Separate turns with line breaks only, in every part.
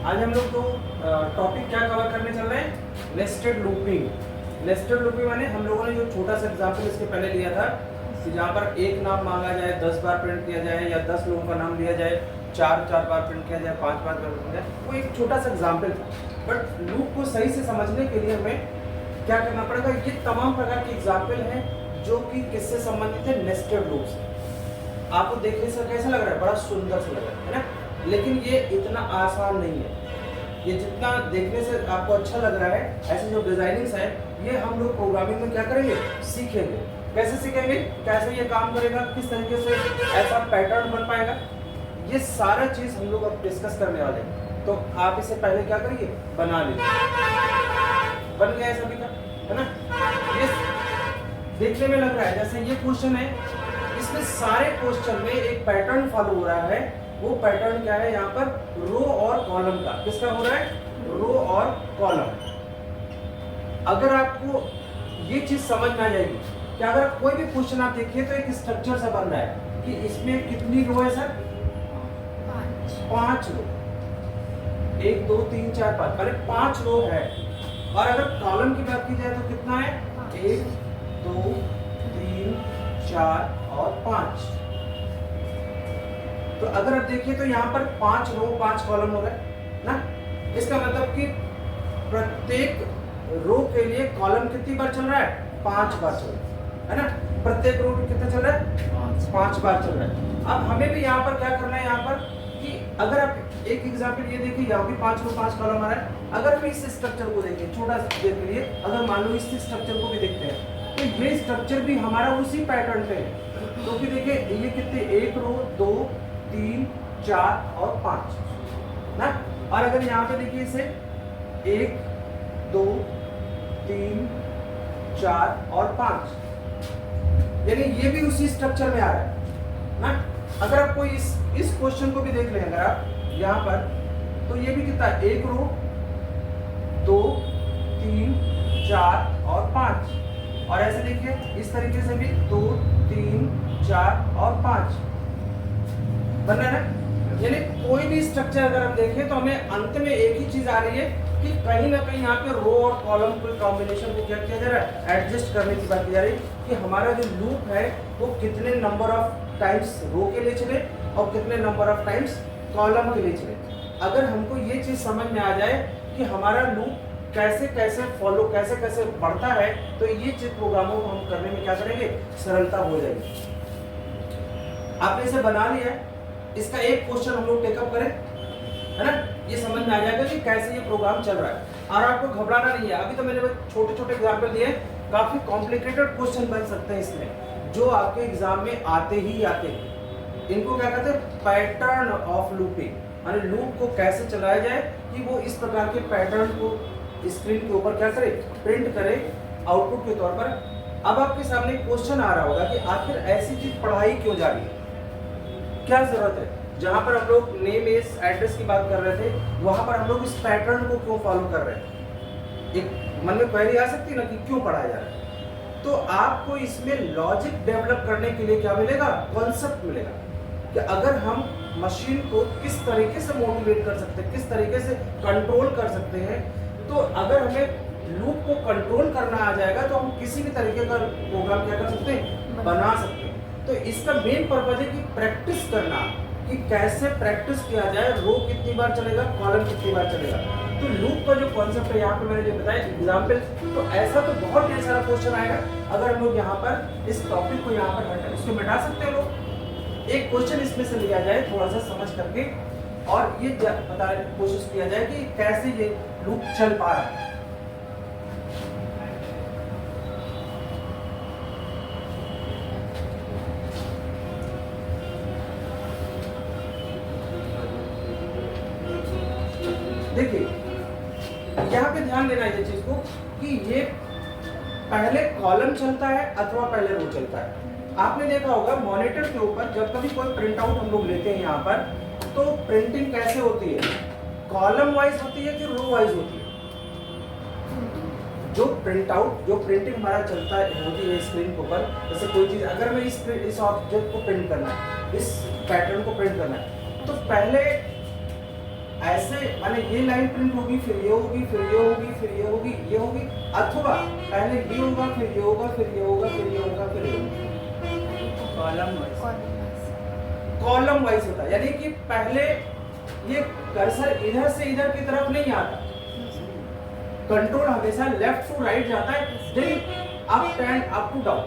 आज हम लोग जो टॉपिक क्या कवर करने चल रहे हैं, नेस्टेड लूपिंग। नेस्टेड लूपिंग माने हम लोगों ने जो छोटा सा एग्जाम्पल इसके पहले लिया था कि जहाँ पर एक नाम मांगा जाए, 10 बार प्रिंट किया जाए, या 10 लोगों का नाम लिया जाए, 4 बार प्रिंट किया जाए, 5 बार प्रिंट किया जाए, वो एक छोटा सा एग्जाम्पल था। बट लूप को सही से समझने के लिए हमें क्या करना पड़ेगा, ये तमाम प्रकार के एग्जाम्पल हैं जो कि किससे संबंधित है, नेस्टेड लूप से। आपको देखने से कैसा लग रहा है, बड़ा सुंदर सा लग रहा है ना, लेकिन ये इतना आसान नहीं है। ये जितना देखने से आपको अच्छा लग रहा है, ऐसे जो डिजाइनिंग्स है ये हम लोग प्रोग्रामिंग में क्या करेंगे, सीखेंगे। कैसे सीखेंगे, कैसे ये काम करेगा, किस तरीके से ऐसा पैटर्न बन पाएगा, ये सारा चीज हम लोग अब डिस्कस करने वाले हैं। तो आप इसे पहले क्या करिए, बना लीजिए। बन गया है सभी का, है ना। ये देखने में लग रहा है जैसे ये क्वेश्चन है, इसमें सारे क्वेश्चन में एक पैटर्न फॉलो हो रहा है। वो पैटर्न क्या है, यहाँ पर रो और कॉलम का। किसका हो रहा है, रो और कॉलम। अगर आपको ये चीज समझ में आ जाएगी कि अगर कोई भी क्वेश्चन आप देखिए तो एक स्ट्रक्चर से बन रहा है कि इसमें कितनी रो है सर, 5 रो। 1 2 3 4 5, अरे 5 रो है। और अगर कॉलम की बात की जाए तो कितना है, 1 2 3 4 और 5। तो अगर आप देखिए तो यहाँ पर 5 रो 5 कॉलम हो गए ना। इसका मतलब कि प्रत्येक रो के लिए कॉलम कितनी बार चल रहा है, 5 बार चल रहा है ना। प्रत्येक रो कितना चल रहा है, 5 बार चल रहा है। अब हमें भी यहाँ पर क्या करना है, यहाँ पर कि अगर आप एक एग्जाम्पल ये देखिए, यहाँ भी 5 रो 5 कॉलम आ रहा है। अगर हम इस स्ट्रक्चर को देखें, छोटा सा देख लिए, अगर मान लो इस स्ट्रक्चर को भी देखते हैं तो ये स्ट्रक्चर भी हमारा उसी पैटर्न पे है। तो फिर देखिए ये कितने, 1 रो 2 3 4 और 5 ना। और अगर यहाँ पे देखिए इसे 1 2 3 4 और 5, यानी ये भी उसी स्ट्रक्चर में आ रहा है ना। अगर आप कोई इस क्वेश्चन को भी देख लें, अगर आप यहाँ पर, तो ये भी कितना, 1 रो 2 3 4 और 5। और ऐसे देखिए इस तरीके से भी 2 3 4 और 5 बन रहा है ना। यानी कोई भी स्ट्रक्चर अगर हम देखें तो हमें अंत में एक ही चीज आ रही है कि कहीं ना कहीं यहाँ पे रो और कॉलम के कॉम्बिनेशन को क्या किया जा रहा है, एडजस्ट करने की बात की जा रही है कि हमारा जो लूप है वो कितने नंबर ऑफ टाइम्स रो के लिए चले और कितने नंबर ऑफ टाइम्स कॉलम के लिए चले। अगर हमको ये चीज समझ में आ जाए कि हमारा लूप कैसे कैसे फॉलो, कैसे कैसे बढ़ता है, तो ये चीज प्रोग्रामों को हम करने में क्या करेंगे, सरलता हो जाएगी। आपने इसे बना लिया है, इसका एक क्वेश्चन हम लोग टेकअप करें, है ना। ये समझ में आ जाएगा कि कैसे ये प्रोग्राम चल रहा है। और आपको घबराना नहीं है, अभी तो मैंने छोटे छोटे एग्जाम्पल दिए, काफी कॉम्प्लिकेटेड क्वेश्चन बन सकते हैं इसमें, जो आपके एग्जाम में आते ही आते हैं। इनको क्या कहते हैं, पैटर्न ऑफ लूपिंग, यानी लूप को कैसे चलाया जाए कि वो इस प्रकार के पैटर्न को स्क्रीन के ऊपर क्या करे, प्रिंट करे आउटपुट के तौर पर। अब आपके सामने क्वेश्चन आ रहा होगा कि आखिर ऐसी चीज पढ़ाई क्यों जा रही है, क्या जरूरत है। जहां पर हम लोग नेम एज एड्रेस की बात कर रहे थे, वहां पर हम लोग इस पैटर्न को क्यों फॉलो कर रहे हैं। एक मन में क्वेरी आ सकती है ना कि क्यों पढ़ाया जा रहा है। तो आपको इसमें लॉजिक डेवलप करने के लिए क्या मिलेगा, कॉन्सेप्ट मिलेगा कि अगर हम मशीन को किस तरीके से मोटिवेट कर सकते हैं, किस तरीके से कंट्रोल कर सकते हैं। तो अगर हमें लूप को कंट्रोल करना आ जाएगा तो हम किसी भी तरीके का प्रोग्राम क्या कर सकते हैं, बना सकते हैं। तो इसका मेन पर्पज है कि प्रैक्टिस करना, कि कैसे प्रैक्टिस किया जाए, रो कितनी बार चलेगा, कॉलम कितनी बार चलेगा। तो लूप का जो कॉन्सेप्ट है यहाँ पे मैंने जो बताया एग्जाम्पल, तो ऐसा तो बहुत ढेर सारा क्वेश्चन आएगा। अगर हम लोग यहाँ पर इस टॉपिक को यहाँ पर इसको मिटा सकते हैं लोग, एक क्वेश्चन इसमें से लिया जाए थोड़ा सा समझ करके, और ये बताने की कोशिश किया जाए कि कैसे ये लूप चल पा रहा है। देखिए यहाँ पे ध्यान देना है ये चीज को कि ये पहले कॉलम चलता है अथवा पहले रो चलता है। आपने देखा होगा मॉनिटर के ऊपर जब कभी कोई प्रिंट आउट हम लोग लेते हैं यहाँ पर, तो प्रिंटिंग कैसे होती है, कॉलम वाइज होती है कि रो वाइज होती है। जो प्रिंट आउट, जो प्रिंटिंग हमारा चलता है होती है स्क्रीन के ऊपर, जैसे कोई चीज अगर मैं इस ऑब्जेक्ट को प्रिंट करना है, इस पैटर्न को प्रिंट करना है, तो पहले ऐसे माने ये लाइन प्रिंट होगी, फिर ये होगी, फिर ये होगी, फिर ये होगी, ये होगी, अथवा पहले ये होगा, फिर ये होगा, फिर ये होगा, फिर ये होगा, फिर ये होगा। कॉलम वाइज होता है, यानी कि पहले ये कर्सर इधर से इधर की तरफ नहीं आता, कंट्रोल हमेशा लेफ्ट टू राइट जाता है, then up and up to down,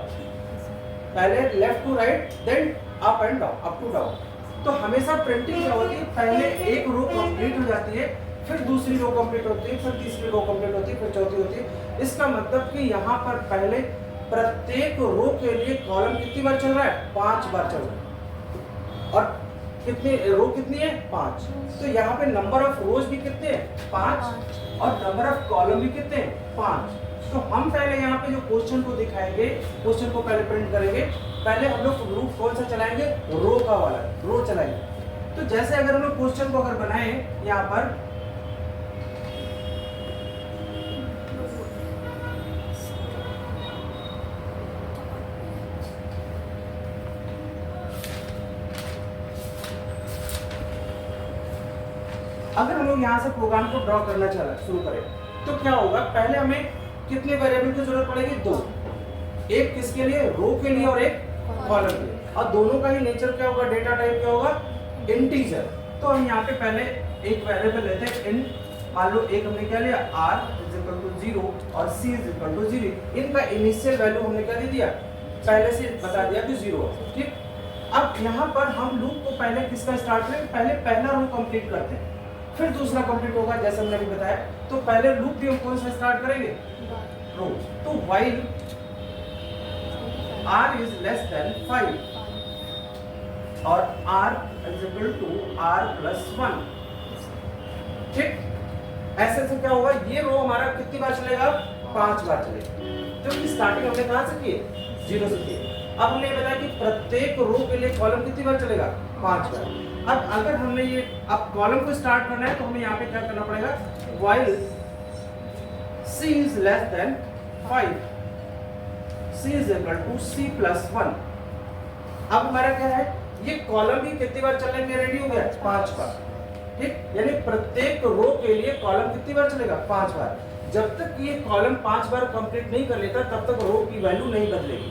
पहले left to right, then up and down, up to down. तो हमेशा प्रिंटिंग क्या होती है, पहले एक रो कंप्लीट हो जाती है, फिर दूसरी रो कंप्लीट होती है, फिर तीसरी रो कंप्लीट होती है, फिर चौथी होती है। इसका मतलब कि यहाँ पर पहले प्रत्येक रो के लिए कॉलम कितनी बार चल रहा है, 5 बार चल रहा है, और कितनी रो कितनी है, 5। तो यहाँ पे नंबर ऑफ रोज भी कितने हैं, 5, और नंबर ऑफ कॉलम भी कितने हैं, 5। तो हम पहले यहाँ पे जो क्वेश्चन को दिखाएंगे, क्वेश्चन को पहले प्रिंट करेंगे, पहले हम लोग लूप कौन सा चलाएंगे, रो का वाला रो चलाएंगे। तो जैसे अगर हम लोग क्वेश्चन को अगर बनाए यहाँ पर, अगर हम लोग यहाँ से प्रोग्राम को ड्रॉ करना शुरू करें तो क्या होगा, पहले हमें कितने वेरिएबल की जरूरत पड़ेगी, 2, एक किसके लिए, रो के लिए और एक कॉलम के लिए, और दोनों का ही नेचर क्या होगा, डेटा टाइप क्या होगा, इंटीजर। तो हम यहाँ पे पहले एक वेरिएबल लेते हैं इन, मान लो एक हमने क्या लिया, r = 0 और c = 0, इनका इनिशियल वैल्यू हमने क्या दे दिया, पहले से बता दिया कि 0 है, ठीक। अब यहाँ पर हम लूप को पहले किसका स्टार्ट करें, पहले पहला रो कंप्लीट करते हैं, फिर दूसरा कंप्लीट होगा, जैसे हमने अभी बताया। तो पहले लूप भी हम कौन सा स्टार्ट करेंगे, रो। तो while r is less than 5 और r = r + 1, ठीक। ऐसे से क्या होगा, ये रो हमारा कितनी बार चलेगा, 5 बार चलेगा, क्योंकि स्टार्टिंग हमने कहाँ से की है, 0 से की है। अब हमने ये बताया कि प्रत्येक रो के लिए कॉलम कितनी बार चलेगा, 5 बार। अब अगर हमने ये अब कॉलम को स्टार्ट करना है तो हमें यहाँ पे क्या करना पड़ेगा, while c is less than 5, c = c + 1। अब हमारा क्या है, ये कॉलम भी कितनी बार चलने के रेडी हो गया, 5 बार, ठीक। यानी प्रत्येक रो के लिए कॉलम कितनी बार चलेगा, 5 बार। जब तक ये कॉलम 5 बार कंप्लीट नहीं कर लेता तब तक रो की वैल्यू नहीं बदलेगी,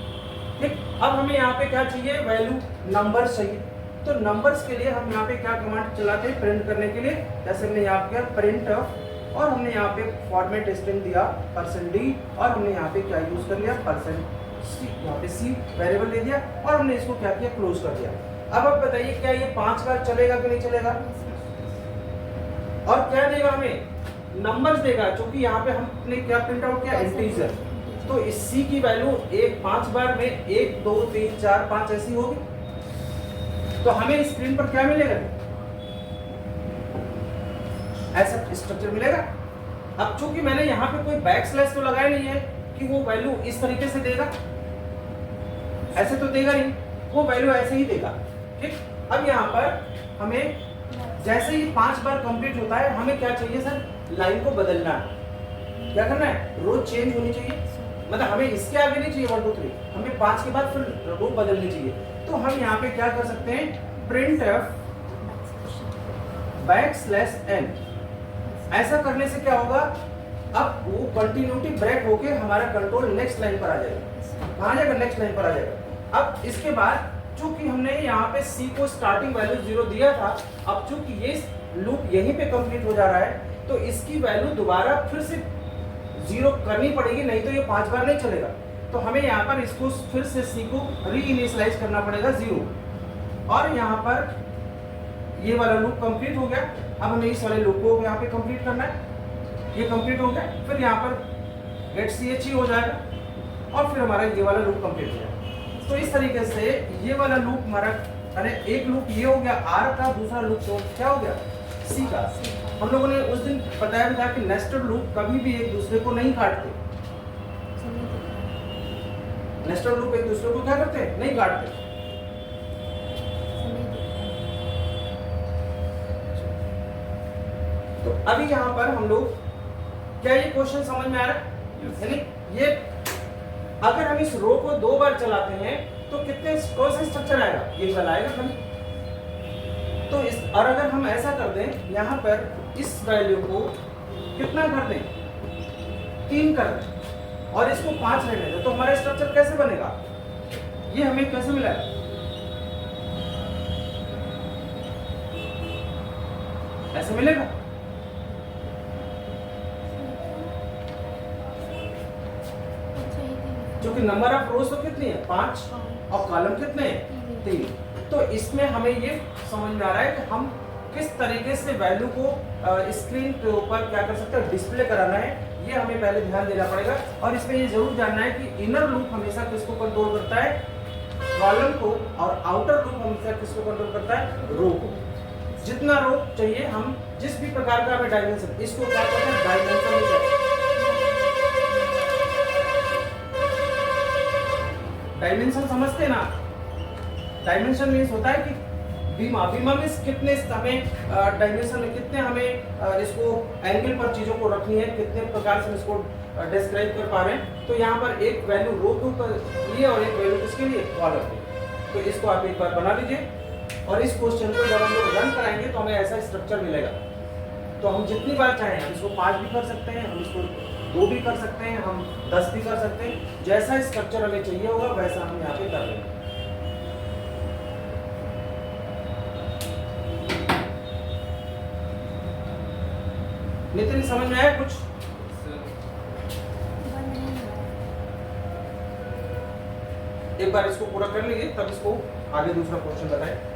ठीक। अब हमें यहाँ पे क्या चाहिए, वैल्यू नंबर चाहिए। तो नंबर्स के लिए हम यहाँ पे क्या कमांड चलाते हैं प्रिंट करने के लिए, जैसे हमने यहाँ किया प्रिंट और हमने यहाँ पे फॉर्मेट स्ट्रिंग दिया %d, और हमने यहाँ पे क्या यूज कर लिया, %c, यहाँ पे c वेरिएबल दे दिया, और हमने इसको क्या किया, क्लोज कर दिया। अब आप बताइए क्या ये 5 बार चलेगा कि नहीं चलेगा, और क्या देगा हमें, नंबर्स देगा, क्योंकि यहाँ पे हमने क्या प्रिंट आउट किया, इंटीजर। तो इस c की वैल्यू 5 बार में 1 2 3 4 5 ऐसी होगी। तो हमें स्क्रीन पर क्या मिलेगा, ऐसा स्ट्रक्चर मिलेगा। अब चूंकि मैंने यहाँ पे कोई बैकस्लैश तो लगाया नहीं है कि वो वैल्यू इस तरीके से देगा, ऐसे तो देगा नहीं, वो वैल्यू ऐसे ही देगा, ठीक। अब यहाँ पर हमें जैसे ही 5 बार कंप्लीट होता है, हमें क्या चाहिए सर, लाइन को बदलना है। क्या करना है, रो चेंज होनी चाहिए, मतलब हमें इसके आगे नहीं चाहिए 1 2 3, हमें 5 के बाद फिर रो बदलनी चाहिए। तो हम यहाँ पे क्या कर सकते हैं, printf \n। ऐसा करने से क्या होगा, अब वो कंटिन्यूटी ब्रेक होके हमारा कंट्रोल नेक्स्ट लाइन पर आ जाएगा। कहाँ जाएगा, नेक्स्ट लाइन पर आ जाएगा। अब इसके बाद चूंकि हमने यहाँ पे c को स्टार्टिंग वैल्यू 0 दिया था, अब चूंकि ये लूप यहीं पे कंप्लीट हो जा रहा है, तो इसकी वैल्यू दोबारा फिर से 0 करनी पड़ेगी, नहीं तो ये 5 बार नहीं चलेगा। तो हमें यहाँ पर इसको फिर से c को रीइनिशियलाइज करना पड़ेगा 0, और यहाँ पर ये वाला लूप कंप्लीट हो गया। अब हमें इस वाले लूप को यहाँ पे कंप्लीट करना है, ये कंप्लीट हो गया, फिर यहाँ पर गेट ch ही हो जाएगा, और फिर हमारा ये वाला लूप कंप्लीट हो जाएगा। तो इस तरीके से ये वाला लूप हमारा, अरे एक लूप ये हो गया r का, दूसरा लूप तो क्या हो गया, c का। हम लोगों ने उस दिन बताया भी था कि नेस्टेड लूप कभी भी एक दूसरे को नहीं काटते, नेस्टेड लूप एक दूसरे को क्या करते हैं, नहीं काटते। तो अभी यहाँ पर हम लोग, क्या ये क्वेश्चन समझ में आ रहा है, यानी ये अगर हम इस रो को 2 बार चलाते हैं तो कितने कौन सा स्ट्रक्चर आएगा, ये वाला आएगा खाली। तो इस और अगर हम ऐसा कर दें यहाँ पर इस वैल्यू को कितना कर दें 3 कर दें और इसको 5 रहने दें, तो हमारा स्ट्रक्चर कैसे बनेगा, ये हमें कैसे मिला, ऐसे मिलेगा। क्योंकि नंबर ऑफ रोज तो कितनी है 5 और कॉलम कितने हैं 3। तो इसमें हमें ये समझ में आ रहा है कि हम किस तरीके से वैल्यू को स्क्रीन के ऊपर क्या कर सकते हैं, डिस्प्ले कराना है, ये हमें पहले ध्यान देना पड़ेगा। और इसमें ये जरूर जानना है कि इनर लूप हमेशा किसको कंट्रोल करता है, कॉलम को, और आउटर लूप हमेशा किसको कंट्रोल करता है, रो को। जितना रो चाहिए हम जिस भी प्रकार का हमें डायमेंशन, इसको क्या कहते हैं डायमेंशन। डायमेंशन समझते ना, डायमेंशन मीन्स होता है कि बीमा, बीमा मीन्स कितने हमें डायमेंशन में कितने हमें इसको एंगल पर चीजों को रखनी है, कितने प्रकार से हम इसको डिस्क्राइब कर पा रहे हैं। तो यहाँ पर एक वैल्यू रो के लिए और एक वैल्यू किसके लिए, कॉलम के। तो इसको आप एक बार बना लीजिए और इस क्वेश्चन को जब हम लोग रन कराएंगे तो हमें ऐसा स्ट्रक्चर मिलेगा। तो हम जितनी बार चाहें हम इसको 5 भी कर सकते हैं, हम इसको 2 भी कर सकते हैं, हम 10 भी कर सकते हैं, जैसा स्ट्रक्चर हमें चाहिए होगा वैसा हम यहाँ पे कर लेंगे। नितिन समझ में आया कुछ? एक बार इसको पूरा कर लीजिए तब इसको आगे दूसरा क्वेश्चन बताएं।